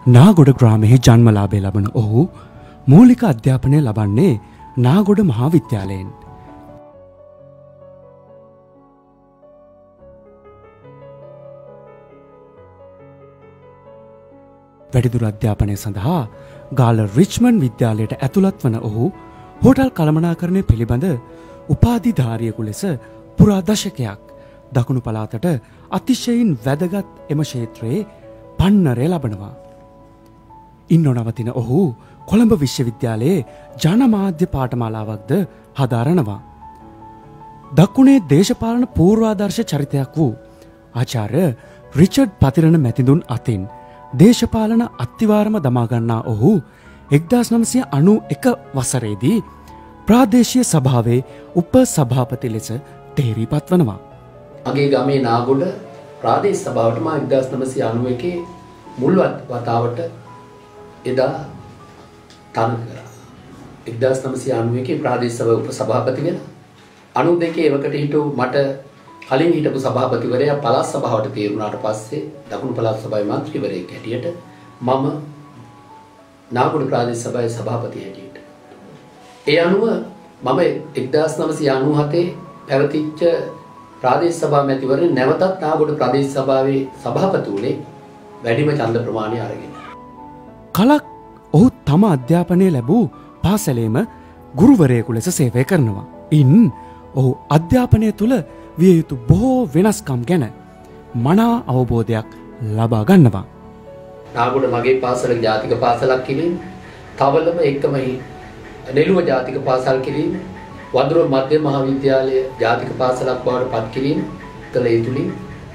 නාගොඩ ග්‍රාමයේ ජන්මලාභය ලබන ඔහු මූලික අධ්‍යාපනය ලබන්නේ නාගොඩ මහා විද්‍යාලයෙන්. වැඩිදුර අධ්‍යාපනය සඳහා ගාල රිච්මන්ඩ් විද්‍යාලයට ඇතුළත් වන ඔහු හෝටල් කළමනාකරණය පිළිබඳ උපාධිධාරියෙකු ලෙස පුරා දශකයක් දකුණු පළාතට අතිශයින් වැදගත් එම ක්ෂේත්‍රයේ පන්නරය ලබනවා. ඉන් නොනවතින ඔහු කොළඹ විශ්වවිද්‍යාලයේ ජනමාධ්‍ය පාඨමාලාවක්ද හදාරනවා. දකුණේ දේශපාලන පූර්වාදර්ශ චරිතයක් වූ ආචාර්ය රිචඩ් පතිරණ මැතිඳුන් අතින් දේශපාලන අත්තිවාරම දමාගන්නා ඔහු 1991 වසරේදී ප්‍රාදේශීය සභාවේ උප සභාපති ලෙස තේරීපත් වනවා. මගේ ගමේ නාගොඩ ප්‍රාදේශ සභාවට මා 1991 මුල් වතාවට එදා තනු කරා. 1991 ප්‍රාදේශ සභාවේ උප සභාපති වෙලා 92 එවකට හිටු මට කලින් හිටපු සභාපතිවරයා පළාත් සභාවට තේරුණාට පස්සේ දකුණු පළාත් සභාවේ මන්ත්‍රීවරයෙක් හැටියට මම නාගොඩ ප්‍රාදේශ සභාවේ සභාපති හැටියට. ඒ අනුව මම 1997 පැවතිච්ච ප්‍රාදේශ සභා මැතිවරණ නැවතත් නාගොඩ ප්‍රාදේශ සභාවේ සභාපති වුණේ වැඩිම ඡන්ද ප්‍රමාණය අරගෙන. කලක් ඔහු තම අධ්‍යාපනය ලැබූ පාසලේම ගුරුවරයෙකු ලෙස සේවය කරනවා. ඉන් ඔහු අධ්‍යාපනය තුළ විය යුතු බොහෝ වෙනස්කම් ගැන මනා අවබෝධයක් ලබා ගන්නවා. නාගොඩ මගේ පාසල ජාතික පාසලක් කිරීම, තවලම එකම නෙළුව ජාතික පාසල් කිරීම, වඳුර මධ්‍ය මහාවිද්‍යාලය ජාතික පාසලක් බවට පත් කිරීම කළ යුතුයි.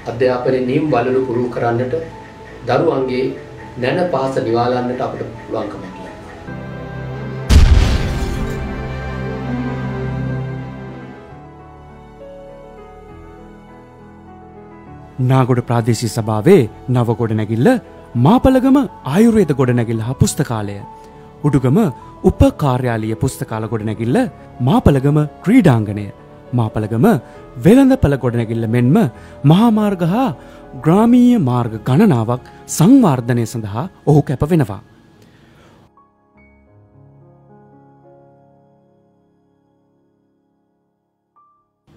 අධ්‍යාපනයේ නියම වලලු පුරුදු කරන්නට දරුවන්ගේ නැන පහස නිවාලන්නට අපිට පුළුවන්කම ලැබෙනවා. නාගොඩ ප්‍රාදේශීය සභාවේ නව ගොඩනැගිල්ල, මාපලගම ආයුර්වේද ගොඩනැගිල්ල හා පුස්තකාලය, උඩුගම උප කාර්යාලීය පුස්තකාල ගොඩනැගිල්ල, මාපලගම ක්‍රීඩාංගණය, මාපලගම වෙළඳපළ ගොඩනැගිල්ල මෙන්ම මහා මාර්ග හා ග්‍රාමීය මාර්ග ගණනාවක් සංවර්ධනය සඳහා ඔහු කැප වෙනවා.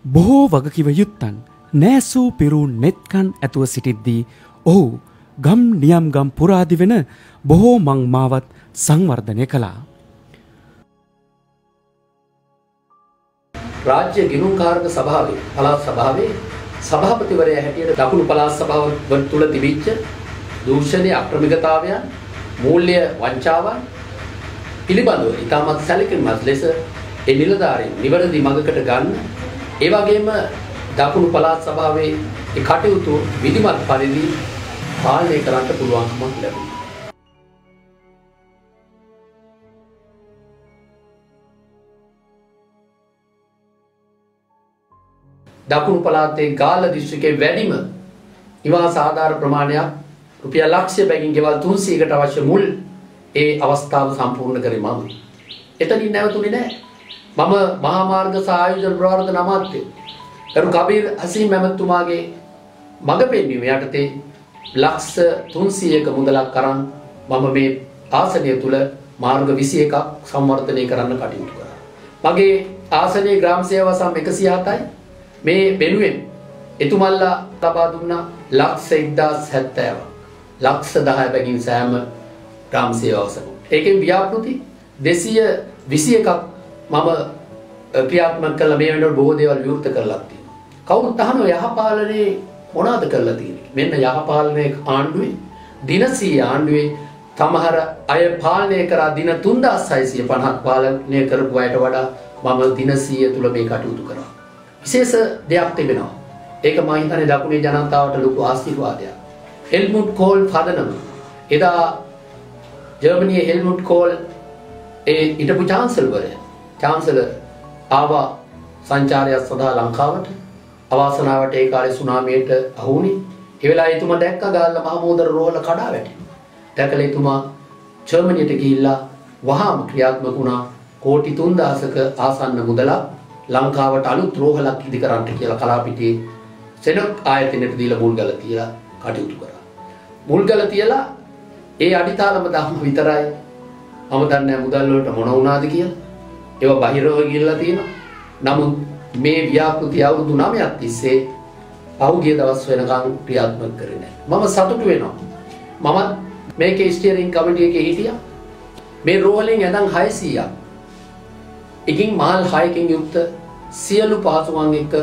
බොහෝ වගකිව යුත්තන් නෑසූ පිරූ නෙත්කන් ඇතුව සිටිද්දී ඔහු ගම් නියම් ගම් පුරාදි වෙන බොහෝ මං මාවත් සංවර්ධනය කළා. රාජ්‍ය ගිණුම් කාර්ක සභාවේ පළාත් සභාවේ සභාපතිවරයා හැටියට දකුණු පළාත් සභාව තුළ තිබිච්ච දූෂණීය අක්‍රමිකතාවයන්, මූල්‍ය වංචාවන් පිළිබඳව ඉතාමත් සැලකිලිමත් ලෙස ඒ නිලධාරීන් නිවැරදි මඟකට ගන්න, ඒ වගේම දකුණු පළාත් සභාවේ ඒ කටයුතු විධිමත් පරිදි පාලනය කරන්න පුළුවන්කමක් ලැබුණා. දකුණු පළාතේ ගාල්ල දිස්ත්‍රික්කයේ වැඩිම නිවාස ආධාර ප්‍රමාණයක් රුපියල් ලක්ෂය බැගින් ගෙවල් 300කට අවශ්‍ය මුල් ඒ අවස්ථාව සම්පූර්ණ කරේ මම. එතනින් නැවතුනේ නැහැ. මම මහා මාර්ග සහ ආයෝජන ප්‍රවර්ධන අමාත්‍ය කරු කබීර් හසීම් මැමතුමාගේ මඟ පෙන්වීම යටතේ ලක්ෂ 300ක මුදලක් අරන් මම මේ ආසනය තුල මාර්ග 21ක් සංවර්ධනය කරන්න කටයුතු කරා. මගේ ආසනයේ ග්‍රාම සේවා සම් 107යි. මේ වෙනුවෙන් එතුමල්ලා ලබා දුන්නා ලක්ෂ 1070ක්. ලක්ෂ 10 බැගින් සෑම ග්‍රාම සේවාවසම. ඒකෙන් ව්‍යාපෘති 221ක් මම ක්‍රියාත්මක කළ මේ වෙනකොට බොහෝ දේවල් විවෘත කරලා තියෙනවා. කවුරුත් අහනවා යහපාලනේ මොනවද කරලා තියෙන්නේ? මෙන්න යහපාලනේ ආණ්ඩුවේ දින 100 ආණ්ඩුවේ තමහර අය පාලනය කරා දින 3650ක් පාලනය කරපු අයට වඩා මම දින 100 තුල මේ කටයුතු කරා. විශේෂ දෙයක් තිබෙනවා. ඒක මම හිතන්නේ දකුණේ ජනතාවට ලොකු ආශිර්වාදයක්. හෙල්මුට් කෝල් පදනම එදා ජර්මනියේ හෙල්මුට් කෝල් ඒ හිටපු චාන්සලර් ආවා සංචාරයක් සඳහා ලංකාවට. අවාසනාවට ඒ කාලේ සුනාමියට අහු වුණේ. ඒ වෙලාවේ එතුමා දැක්ක ගාල්ල මහමෝදර රෝහල කඩා වැටෙනවා. දැකලා එතුමා ජර්මනියට ගිහිල්ලා වහාම ක්‍රියාත්මක වුණා. කෝටි 3000ක ආසන්න මුදලක් ලංකාවට අලුත් රෝහලක් ඉදි කරන්න කියලා කලාපිටියේ සෙනග් ආයතනයට දීලා මුල්ගල තියලා කටයුතු කරා. මුල්ගල තියලා ඒ අඩිතාලම දහම විතරයි. මම දන්නේ මුදල් වලට මොන වුණාද කියලා. ඒවා බහිරව ගිහිල්ලා තියෙනවා. නමුත් මේ ව්‍යාපෘති අවුරුදු 9ක් තිස්සේ පහුගිය දවස් වෙනකන් ක්‍රියාත්මක කරේ නැහැ. මම සතුටු වෙනවා. මම මේකේ ස්ටියරින් කමිටු එකේ හිටියා. මේ රෝහලෙන් ඇඳන් 600ක්. එකකින් මාල් 6කින් යුක්ත සියලු පහසුකම් එක්ක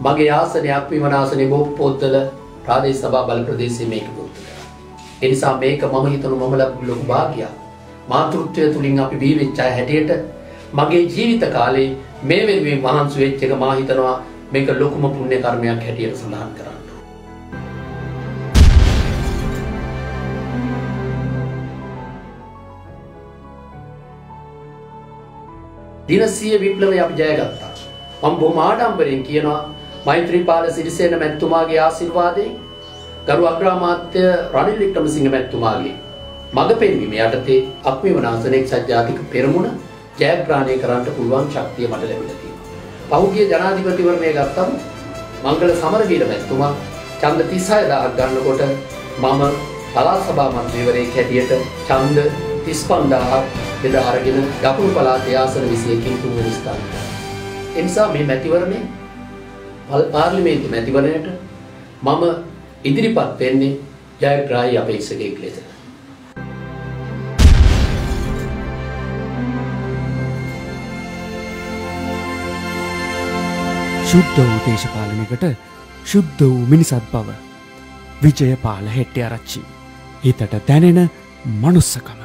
මගේ ආසනයක් විමනාසනේ බොප්පොත්තල ප්‍රාදේශ සභා බල ප්‍රදේශයේ මේක පුරුදු කරා. ඒ නිසා මේක මම හිතනවා මම ලොකු භාග්‍යයක්. මාතෘත්වය තුලින් අපි බී වෙච්ච අය හැටියට මගේ ජීවිත කාලේ මේ වෙනුවෙන් මහන්සි වෙච්ච එක මා හිතනවා මේක ලොකුම පුණ්‍ය කර්මයක් හැටියට සඳහන් කරන්න. දිනසිය විප්ලවය අපි ජයගත්තා. මම බොහොම ආඩම්බරෙන් කියනවා මෛත්‍රීපාල සිරිසේන මැතිතුමාගේ ආශිර්වාදයෙන් ගරු අග්‍රාමාත්‍ය රනිල් වික්‍රමසිංහ මැතිතුමාගේ මඟ පෙන්වීම යටතේ අක්මිවනාසන එක්සත් ජාතික පෙරමුණ ජයග්‍රහණය කරන්න පුළුවන් ශක්තිය මට ලැබිලා තියෙනවා. පහුගිය ජනාධිපතිවරණය ගත්තම මංගල සමරවීර මැතිතුමා ඡන්ද 36000ක් ගන්නකොට මම පළාත් සභා මන්ත්‍රීවරයෙක් හැටියට ඡන්ද 35000ක් බෙදා අරගෙන දකුණු පළාතේ ආසන 21කින් තුන්වෙනි ස්ථානයට. ඒ නිසා මේ මැතිවරණේ පාර්ලිමේන්තු මැතිවරණයට මම ඉදිරිපත් වෙන්නේ ජයග්‍රාහී අපේක්ෂකයෙක් ලෙස. ශුද්ධ වූ දේශපාලනයකට ශුද්ධ වූ මිනිසත් බව. විජයපාල හෙට්ටිආරච්චි. හිතට දැනෙන මනුස්සකම.